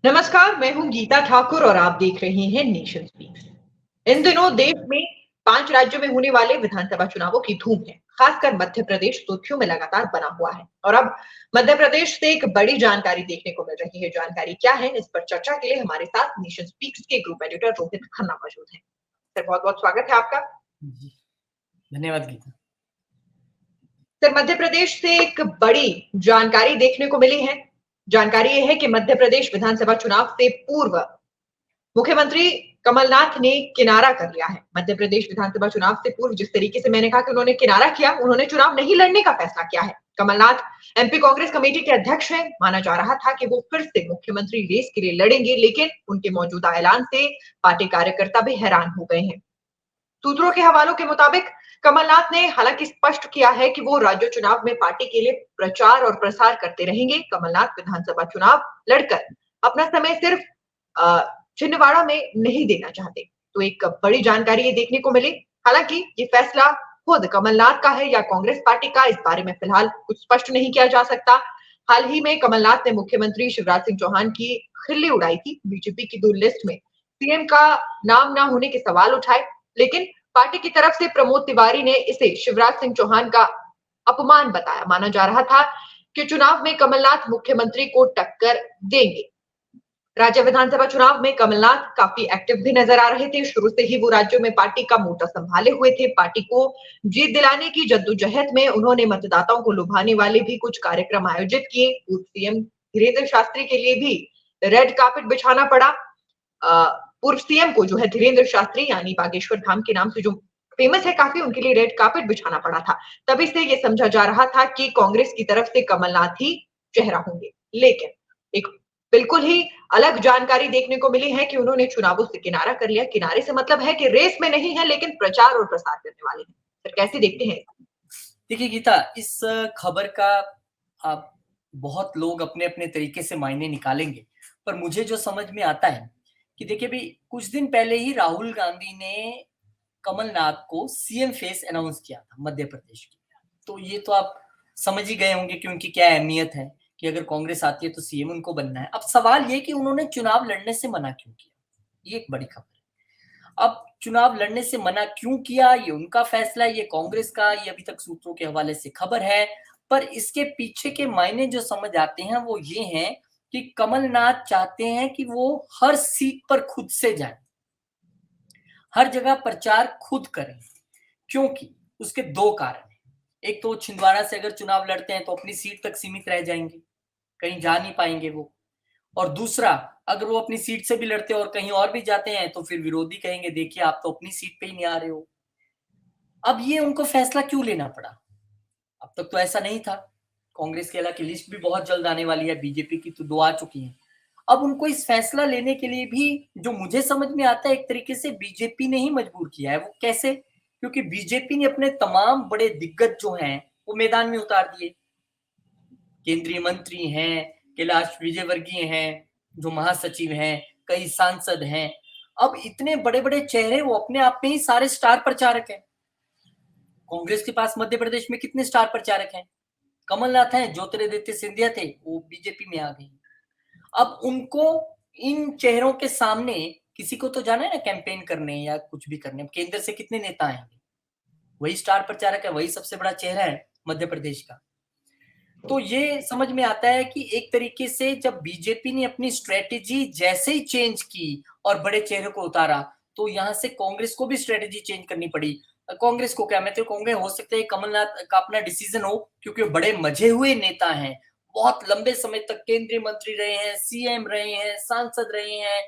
नमस्कार, मैं हूँ गीता ठाकुर और आप देख रहे हैं नेशन स्पीक्स। इन दिनों देश में 5 राज्यों में होने वाले विधानसभा चुनावों की धूम है। खासकर मध्य प्रदेश सुर्खियों में लगातार बना हुआ है और अब मध्य प्रदेश से एक बड़ी जानकारी देखने को मिल रही है। जानकारी क्या है, इस पर चर्चा के लिए हमारे साथ नेशन स्पीक्स के ग्रुप एडिटर रोहित खन्ना मौजूद हैं। सर, बहुत-बहुत स्वागत है आपका। जी, धन्यवाद गीता। सर, मध्य प्रदेश से एक बड़ी जानकारी देखने को मिली है। जानकारी ये है कि मध्य प्रदेश विधानसभा चुनाव से पूर्व मुख्यमंत्री कमलनाथ ने किनारा कर लिया है। मध्य प्रदेश विधानसभा चुनाव से पूर्व जिस तरीके से मैंने कहा कि उन्होंने किनारा किया, उन्होंने चुनाव नहीं लड़ने का फैसला किया है। कमलनाथ एमपी कांग्रेस कमेटी के अध्यक्ष हैं। माना जा रहा था कि वो फिर से मुख्यमंत्री रेस के लिए लड़ेंगे, लेकिन उनके मौजूदा ऐलान से पार्टी कार्यकर्ता भी हैरान हो गए हैं। सूत्रों के हवालों के मुताबिक कमलनाथ ने हालांकि स्पष्ट किया है कि वो राज्य चुनाव में पार्टी के लिए प्रचार और प्रसार करते रहेंगे। कमलनाथ विधानसभा चुनाव लड़कर अपना समय सिर्फ छिंदवाड़ा में नहीं देना चाहते। तो एक बड़ी जानकारी ये देखने को मिली। हालांकि ये फैसला खुद कमलनाथ का है या कांग्रेस पार्टी का, इस बारे में फिलहाल कुछ स्पष्ट नहीं किया जा सकता। हाल ही में कमलनाथ ने मुख्यमंत्री शिवराज सिंह चौहान की खिल्ली उड़ाई थी। बीजेपी की 2 लिस्ट में सीएम का नाम ना होने के सवाल उठाए, लेकिन पार्टी की तरफ से प्रमोद तिवारी ने इसे शिवराज सिंह चौहान का अपमान बताया। माना जा रहा था कि चुनाव में कमलनाथ मुख्यमंत्री को टक्कर देंगे। राज्य विधानसभा चुनाव में कमलनाथ काफी एक्टिव भी नजर आ रहे थे। शुरू से ही वो राज्यों में पार्टी का मोर्चा संभाले हुए थे। पार्टी को जीत दिलाने की जद्दोजहद में उन्होंने मतदाताओं को लुभाने वाले भी कुछ कार्यक्रम आयोजित किए। पूर्व सीएम धीरेन्द्र शास्त्री के लिए भी रेड कार्पेट बिछाना पड़ा। पूर्व सीएम को जो है धीरेन्द्र शास्त्री यानी बागेश्वर धाम के नाम से जो फेमस है काफी, उनके लिए रेड कार्पेट बिछाना पड़ा था। तभी से ये समझा जा रहा था कि कांग्रेस की तरफ से कमलनाथ ही चेहरा होंगे। लेकिन एक बिल्कुल ही अलग जानकारी देखने को मिली है कि उन्होंने चुनावों से किनारा कर लिया। किनारे से मतलब है कि रेस में नहीं है, लेकिन प्रचार और प्रसार करने वाले हैं। सर, कैसे देखते हैं? देखिए गीता, इस खबर का आप बहुत लोग अपने-अपने तरीके से मायने निकालेंगे, पर मुझे जो समझ में आता है कि देखिए भई कुछ दिन पहले ही राहुल गांधी ने कमलनाथ को सीएम फेस अनाउंस किया था मध्य प्रदेश की। तो ये तो आप समझ ही गए होंगे कि उनकी क्या अहमियत है कि अगर कांग्रेस आती है तो सीएम उनको बनना है। अब सवाल ये कि उन्होंने चुनाव लड़ने से मना क्यों किया? ये एक बड़ी खबर है। अब चुनाव लड़ने से मना क्यों किया, ये उनका फैसला है, ये कांग्रेस का, ये अभी तक सूत्रों के हवाले से खबर है। पर इसके पीछे के मायने जो समझ आते हैं वो ये हैं कि कमलनाथ चाहते हैं कि वो हर सीट पर खुद से जाएं, हर जगह प्रचार खुद करें। क्योंकि उसके 2 कारण हैं। एक तो छिंदवाड़ा से अगर चुनाव लड़ते हैं तो अपनी सीट तक सीमित रह जाएंगे, कहीं जा नहीं पाएंगे वो। और दूसरा, अगर वो अपनी सीट से भी लड़ते हैं और कहीं और भी जाते हैं तो फिर विरोधी कहेंगे देखिए आप तो अपनी सीट पे ही नहीं आ रहे हो। अब ये उनको फैसला क्यों लेना पड़ा? अब तक तो ऐसा नहीं था। कांग्रेस की हालांकि लिस्ट भी बहुत जल्द आने वाली है, बीजेपी की तो 2 आ चुकी हैं। अब उनको इस फैसला लेने के लिए भी जो मुझे समझ में आता है एक तरीके से बीजेपी ने ही मजबूर किया है। वो कैसे? क्योंकि बीजेपी ने अपने तमाम बड़े दिग्गज जो हैं वो मैदान में उतार दिए। केंद्रीय मंत्री हैं, कैलाश विजयवर्गीय हैं, जो महासचिव हैं, कई सांसद हैं। अब इतने बड़े-बड़े चेहरे वो अपने आप में ही सारे स्टार प्रचारक हैं। कांग्रेस के पास मध्य प्रदेश में कितने स्टार प्रचारक हैं? कमलनाथ हैं, ज्योतिरादित्य सिंधिया थे, वो बीजेपी में आ गए। अब उनको इन चेहरों के सामने किसी को तो जाना है ना कैंपेन करने या कुछ भी करने। केंद्र से कितने नेता आएंगे? वही स्टार प्रचारक है, वही सबसे बड़ा चेहरा है मध्य प्रदेश का। तो ये समझ में आता है कि एक तरीके से जब बीजेपी ने अपनी स्ट्रेटेजी जैसे ही चेंज की और बड़े चेहरे को उतारा, तो यहाँ से कांग्रेस को भी स्ट्रेटेजी चेंज करनी पड़ी। कांग्रेस को क्या, मैं तो कहूंगा हो सकता है कमलनाथ का अपना डिसीजन हो, क्योंकि वो बड़े मजे हुए नेता हैं, बहुत लंबे समय तक केंद्रीय मंत्री रहे हैं, सीएम रहे हैं, सांसद रहे हैं,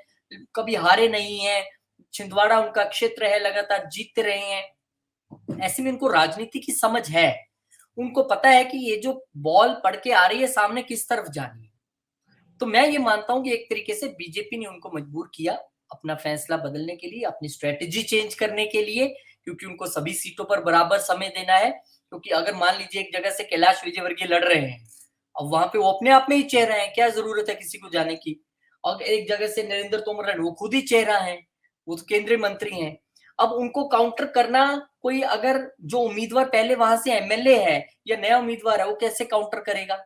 कभी हारे नहीं है, छिंदवाड़ा उनका क्षेत्र है, लगातार जीतते रहे हैं। ऐसे में उनको राजनीति की समझ है, उनको पता है कि ये जो बॉल पड़ के आ रही है सामने किस तरफ जानी है। तो मैं ये मानता हूं कि एक तरीके से बीजेपी ने उनको मजबूर किया अपना फैसला बदलने के लिए, अपनी स्ट्रेटेजी चेंज करने के लिए, क्योंकि उनको सभी सीटों पर बराबर समय देना है। क्योंकि अगर मान लीजिए एक जगह से कैलाश विजयवर्गीय लड़ रहे हैं, अब वहां पे वो अपने आप में ही चेहरा है, क्या जरूरत है किसी को जाने की। और एक जगह से नरेंद्र तोमर लड़, वो खुद ही चेहरा है, वो तो केंद्रीय मंत्री हैं। अब उनको काउंटर करना, कोई अगर जो उम्मीदवार पहले वहां से एमएलए है या नया उम्मीदवार है, वो कैसे काउंटर करेगा?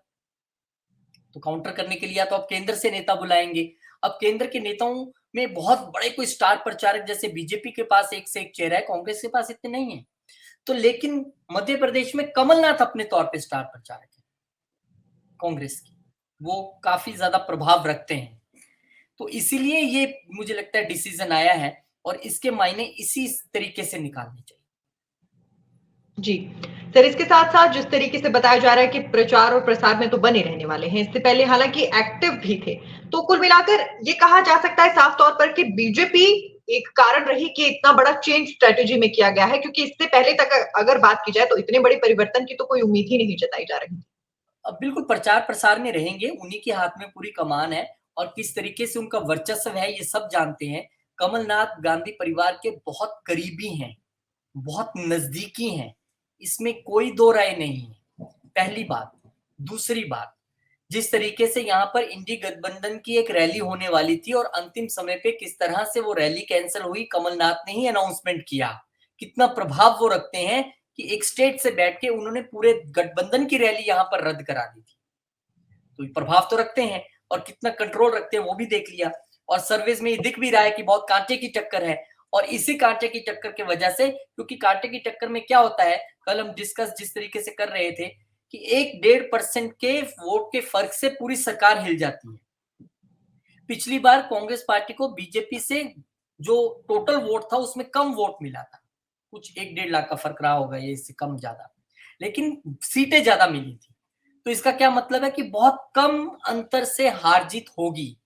तो काउंटर करने के लिए या तो आप केंद्र से नेता बुलाएंगे। अब केंद्र के नेताओं में बहुत बड़े कोई स्टार प्रचारक जैसे बीजेपी के पास एक से एक चेहरा है, कांग्रेस के पास इतने नहीं है। तो लेकिन मध्य प्रदेश में कमलनाथ अपने तौर पे स्टार प्रचारक है कांग्रेस की, वो काफी ज्यादा प्रभाव रखते हैं। तो इसीलिए ये मुझे लगता है डिसीजन आया है और इसके मायने इसी तरीके से निकालने चाहिए। जी सर, इसके साथ साथ जिस तरीके से बताया जा रहा है कि प्रचार और प्रसार में तो बने रहने वाले हैं, इससे पहले हालांकि एक्टिव भी थे, तो कुल मिलाकर ये कहा जा सकता है साफ तौर पर कि बीजेपी एक कारण रही कि इतना बड़ा चेंज स्ट्रेटेजी में किया गया है, क्योंकि इससे पहले तक अगर बात की जाए तो इतने बड़े परिवर्तन की तो कोई उम्मीद ही नहीं जताई जा रही। अब बिल्कुल प्रचार प्रसार में रहेंगे, उन्हीं के हाथ में पूरी कमान है और किस तरीके से उनका वर्चस्व है ये सब जानते हैं। कमलनाथ गांधी परिवार के बहुत करीबी हैं, बहुत नजदीकी हैं, इसमें कोई दो राय नहीं है, पहली बात। दूसरी बात, जिस तरीके से यहाँ पर इंडी गठबंधन की एक रैली होने वाली थी और अंतिम समय पे किस तरह से वो रैली कैंसिल हुई, कमलनाथ ने ही अनाउंसमेंट किया। कितना प्रभाव वो रखते हैं कि एक स्टेट से बैठ के उन्होंने पूरे गठबंधन की रैली यहाँ पर रद्द करा दी थी। तो प्रभाव तो रखते हैं और कितना कंट्रोल रखते हैं वो भी देख लिया। और सर्विस में ये दिख भी रहा है कि बहुत कांटे की टक्कर है और इसी कांटे की टक्कर की वजह से, क्योंकि कांटे की टक्कर में क्या होता है, कल हम डिस्कस जिस तरीके से कर रहे थे कि 1-1.5% के वोट के फर्क से पूरी सरकार हिल जाती है। पिछली बार कांग्रेस पार्टी को बीजेपी से जो टोटल वोट था उसमें कम वोट मिला था, कुछ 1-1.5 लाख का फर्क रहा होगा, ये इससे कम ज्यादा, लेकिन सीटें ज्यादा मिली थी। तो इसका क्या मतलब है कि बहुत कम अंतर से हार जीत होगी,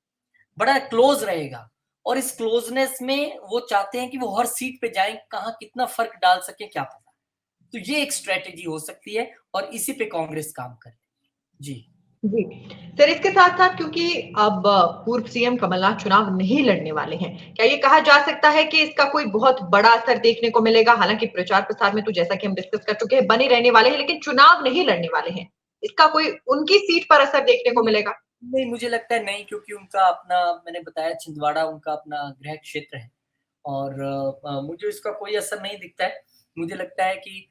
बड़ा क्लोज रहेगा और इस क्लोजनेस में वो चाहते हैं कि वो हर सीट पे जाएं, कहां कितना फर्क डाल सके क्या पता। तो ये एक स्ट्रेटेजी हो सकती है और इसी पे कांग्रेस काम करे। जी जी सर, इसके साथ साथ क्योंकि अब पूर्व सीएम कमलनाथ चुनाव नहीं लड़ने वाले हैं, क्या ये कहा जा सकता है कि इसका कोई बहुत बड़ा असर देखने को मिलेगा? हालांकि प्रचार प्रसार में तो जैसा कि हम डिस्कस कर चुके हैं बने रहने वाले हैं, लेकिन चुनाव नहीं लड़ने वाले हैं, इसका कोई उनकी सीट पर असर देखने को मिलेगा? नहीं, मुझे लगता है नहीं, क्योंकि उनका अपना, मैंने बताया छिंदवाड़ा उनका अपना गृह क्षेत्र है और मुझे इसका कोई असर नहीं दिखता है। मुझे लगता है कि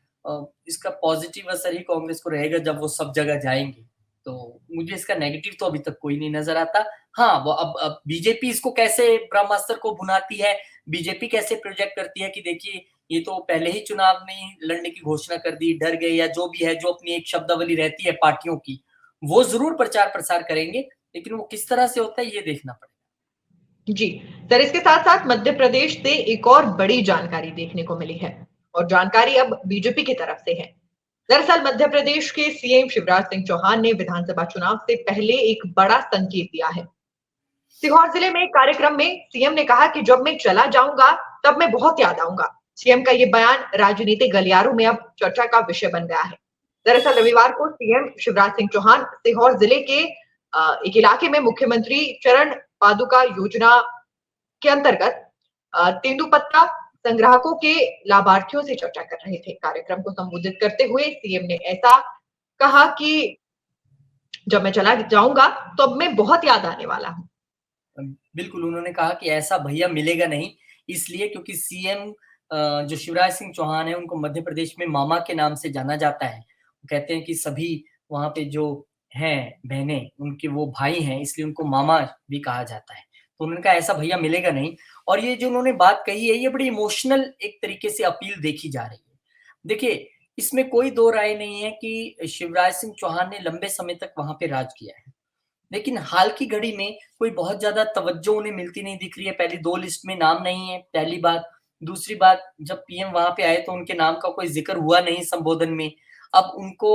इसका पॉजिटिव असर ही कांग्रेस को रहेगा जब वो सब जगह जाएंगे। तो मुझे इसका नेगेटिव तो अभी तक कोई नहीं नजर आता। हाँ, वो अब बीजेपी इसको कैसे ब्रह्मास्त्र को भुनाती है, बीजेपी कैसे प्रोजेक्ट करती है कि देखिए ये तो पहले ही चुनाव में लड़ने की घोषणा कर दी, डर गए या जो भी है, जो अपनी एक शब्दावली रहती है पार्टियों की, वो जरूर प्रचार प्रसार करेंगे, लेकिन वो किस तरह से होता है ये देखना पड़ेगा। जी सर, इसके साथ साथ मध्य प्रदेश से एक और बड़ी जानकारी देखने को मिली है और जानकारी अब बीजेपी की तरफ से है। दरअसल मध्य प्रदेश के सीएम शिवराज सिंह चौहान ने विधानसभा चुनाव से पहले एक बड़ा संकेत दिया है। सीहोर जिले में एक कार्यक्रम में सीएम ने कहा कि जब मैं चला जाऊंगा तब मैं बहुत याद आऊंगा। सीएम का ये बयान राजनीतिक गलियारों में अब चर्चा का विषय बन गया है। दरअसल रविवार को सीएम शिवराज सिंह चौहान सीहोर जिले के एक इलाके में मुख्यमंत्री चरण पादुका योजना के अंतर्गत तेंदुपत्ता संग्राहकों के लाभार्थियों से चर्चा कर रहे थे। कार्यक्रम को संबोधित करते हुए सीएम ने ऐसा कहा कि जब मैं चला जाऊंगा तो अब मैं बहुत याद आने वाला हूं। बिल्कुल, उन्होंने कहा कि ऐसा भैया मिलेगा नहीं, इसलिए क्योंकि सीएम जो शिवराज सिंह चौहान है उनको मध्य प्रदेश में मामा के नाम से जाना जाता है। वो कहते हैं कि सभी वहाँ पे जो हैं बहनें, उनके वो भाई हैं, इसलिए उनको मामा भी कहा जाता है। तो उन्होंने कहा ऐसा भैया मिलेगा नहीं। और ये जो उन्होंने बात कही है, ये बड़ी इमोशनल एक तरीके से अपील देखी जा रही है। देखिए, इसमें कोई दो राय नहीं है कि शिवराज सिंह चौहान ने लंबे समय तक वहाँ पे राज किया है। लेकिन हाल की घड़ी में कोई बहुत ज्यादा तवज्जो उन्हें मिलती नहीं दिख रही है। पहली 2 लिस्ट में नाम नहीं है, पहली बात। दूसरी बात, जब पीएम वहां पे आए तो उनके नाम का कोई जिक्र हुआ नहीं संबोधन में। अब उनको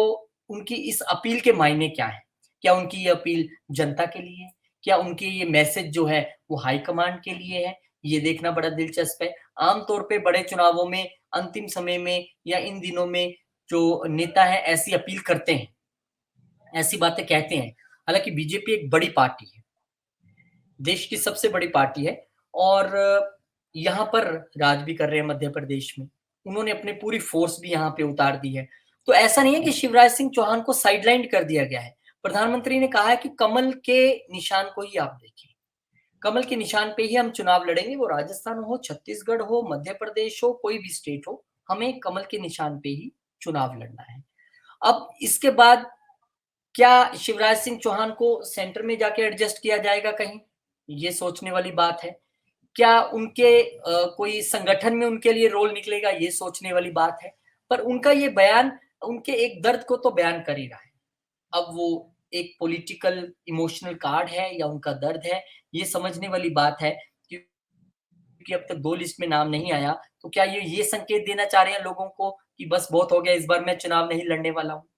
उनकी इस अपील के मायने क्या है? क्या उनकी ये अपील जनता के लिए है? क्या उनके ये मैसेज जो है वो हाई कमांड के लिए है? ये देखना बड़ा दिलचस्प है। आमतौर पे बड़े चुनावों में अंतिम समय में या इन दिनों में जो नेता है ऐसी अपील करते हैं, ऐसी बातें कहते हैं। हालांकि बीजेपी एक बड़ी पार्टी है, देश की सबसे बड़ी पार्टी है और यहाँ पर राज भी कर रहे हैं मध्य प्रदेश में। उन्होंने अपनी पूरी फोर्स भी यहाँ पे उतार दी है। तो ऐसा नहीं है कि शिवराज सिंह चौहान को साइडलाइन कर दिया गया है। प्रधानमंत्री ने कहा है कि कमल के निशान को ही आप देखिए, कमल के निशान पे ही हम चुनाव लड़ेंगे। वो राजस्थान हो, छत्तीसगढ़ हो, मध्य प्रदेश हो, कोई भी स्टेट हो, हमें कमल के निशान पे ही चुनाव लड़ना है। अब इसके बाद क्या शिवराज सिंह चौहान को सेंटर में जाके एडजस्ट किया जाएगा कहीं? ये सोचने वाली बात है। क्या उनके कोई संगठन में उनके लिए रोल निकलेगा, ये सोचने वाली बात है। पर उनका ये बयान उनके एक दर्द को तो बयान कर ही रहा है। अब वो एक पॉलिटिकल इमोशनल कार्ड है या उनका दर्द है, ये समझने वाली बात है। क्योंकि अब तक 2 लिस्ट में नाम नहीं आया, तो क्या ये संकेत देना चाह रहे हैं लोगों को कि बस बहुत हो गया, इस बार मैं चुनाव नहीं लड़ने वाला हूँ?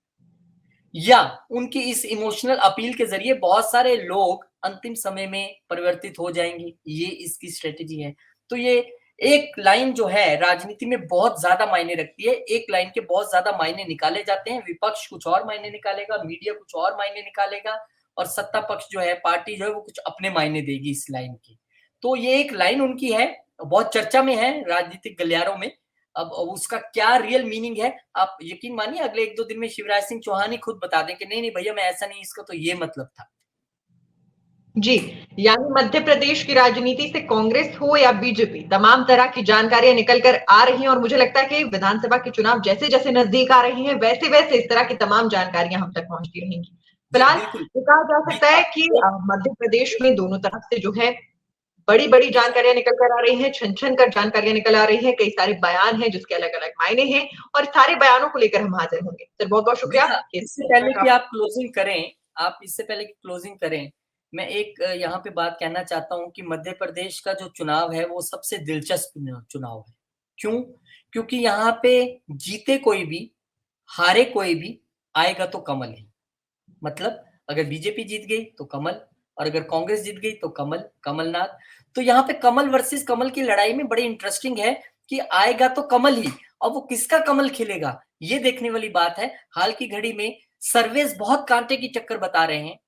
या उनकी इस इमोशनल अपील के ज़रिए बहुत सारे लोग अंतिम समय में परिवर्तित हो जाएँगे, ये इसकी स्ट्रैटेजी है। तो ये एक लाइन जो है राजनीति में बहुत ज़्यादा मायने रखती है, एक लाइन के बहुत ज़्यादा मायने निकाले जाते हैं, विपक्ष कुछ और मायने निकालेगा, मीडिया कुछ और मायने निकालेगा और सत्ता पक्ष जो है, पार्टी जो है वो कुछ अपने मायने देगी इस लाइन के। तो ये एक लाइन उनकी है, बहुत चर्चा में है राजनीतिक गलियारों में। अब उसका क्या रियल मीनिंग है, आप यकीन मानिए अगले 1-2 दिन में शिवराज सिंह चौहान ही खुद बता दें कि नहीं, नहीं भैया मैं ऐसा नहीं, इसका तो ये मतलब था। जी, यानी मध्य प्रदेश की राजनीति से कांग्रेस हो या बीजेपी, तमाम तरह की जानकारियां निकल कर आ रही हैं और मुझे लगता है कि विधानसभा के चुनाव जैसे-जैसे नजदीक आ रहे हैं, वैसे-वैसे इस तरह की तमाम जानकारियां हम तक पहुंचती रहेंगी। जी, फिलहाल बिल्कुल। ये कहा जा सकता गीता है कि मध्य प्रदेश में दोनों तरफ से जो है बड़ी-बड़ी जानकारियां निकल कर आ रही हैं, छन-छन कर जानकारियां निकल आ रही हैं, कई सारे बयान हैं जिसके अलग-अलग मायने हैं और सारे बयानों को लेकर हम हाजिर होंगे। सर बहुत-बहुत शुक्रिया गीता, कि इससे पहले कि आप क्लोजिंग करें, मैं एक यहाँ पे बात कहना चाहता हूँ कि मध्य प्रदेश का जो चुनाव है, वो सबसे दिलचस्प चुनाव है। क्यों? क्योंकि यहाँ पे जीते कोई भी, हारे कोई भी, आएगा तो कमल ही। मतलब अगर बीजेपी जीत गई तो कमल और अगर कांग्रेस जीत गई तो कमल, कमलनाथ। तो यहाँ पे कमल वर्सेस कमल की लड़ाई में बड़ी इंटरेस्टिंग है कि आएगा तो कमल ही और वो किसका कमल खिलेगा, ये देखने वाली बात है। हाल की घड़ी में सर्वेस बहुत कांटे की टक्कर बता रहे हैं।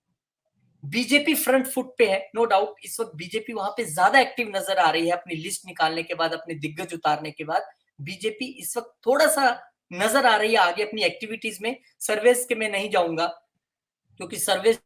बीजेपी फ्रंट फुट पे है, नो डाउट। इस वक्त बीजेपी वहां पे ज्यादा एक्टिव नजर आ रही है अपनी लिस्ट निकालने के बाद, अपने दिग्गज उतारने के बाद। बीजेपी इस वक्त थोड़ा सा नजर आ रही है आगे अपनी एक्टिविटीज में। सर्वेस के मैं नहीं जाऊंगा क्योंकि सर्वे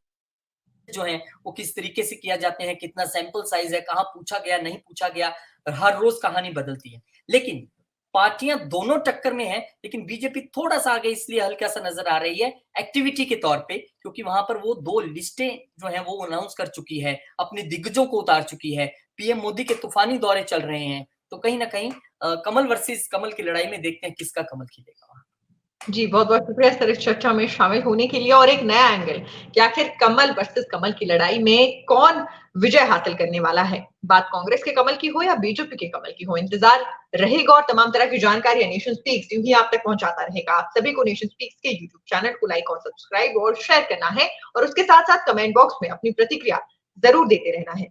जो है वो किस तरीके से किया जाते हैं, कितना सैंपल साइज है, कहां पूछा गया, नहीं पूछा गया, और हर रोज कहानी बदलती है। लेकिन पार्टियां दोनों टक्कर में है, लेकिन बीजेपी थोड़ा सा आगे इसलिए हल्का सा नजर आ रही है एक्टिविटी के तौर पे, क्योंकि वहां पर वो 2 लिस्टें जो है वो अनाउंस कर चुकी है, अपने दिग्गजों को उतार चुकी है, पीएम मोदी के तूफानी दौरे चल रहे हैं। तो कहीं ना कहीं कमल वर्सेस कमल की लड़ाई में देखते हैं किसका कमल खिलेगा। जी, बहुत-बहुत शुक्रिया सर इस चर्चा में शामिल होने के लिए और एक नया एंगल कि आखिर कमल वर्सेस कमल की लड़ाई में कौन विजय हासिल करने वाला है। बात कांग्रेस के कमल की हो या बीजेपी के कमल की हो, इंतजार रहेगा और तमाम तरह की जानकारियां नेशन स्पीक्स यूं ही आप तक पहुंचाता रहेगा। आप सभी को नेशन स्पीक्स के यूट्यूब चैनल को लाइक और सब्सक्राइब और शेयर करना है और उसके साथ-साथ कमेंट बॉक्स में अपनी प्रतिक्रिया जरूर देते रहना है।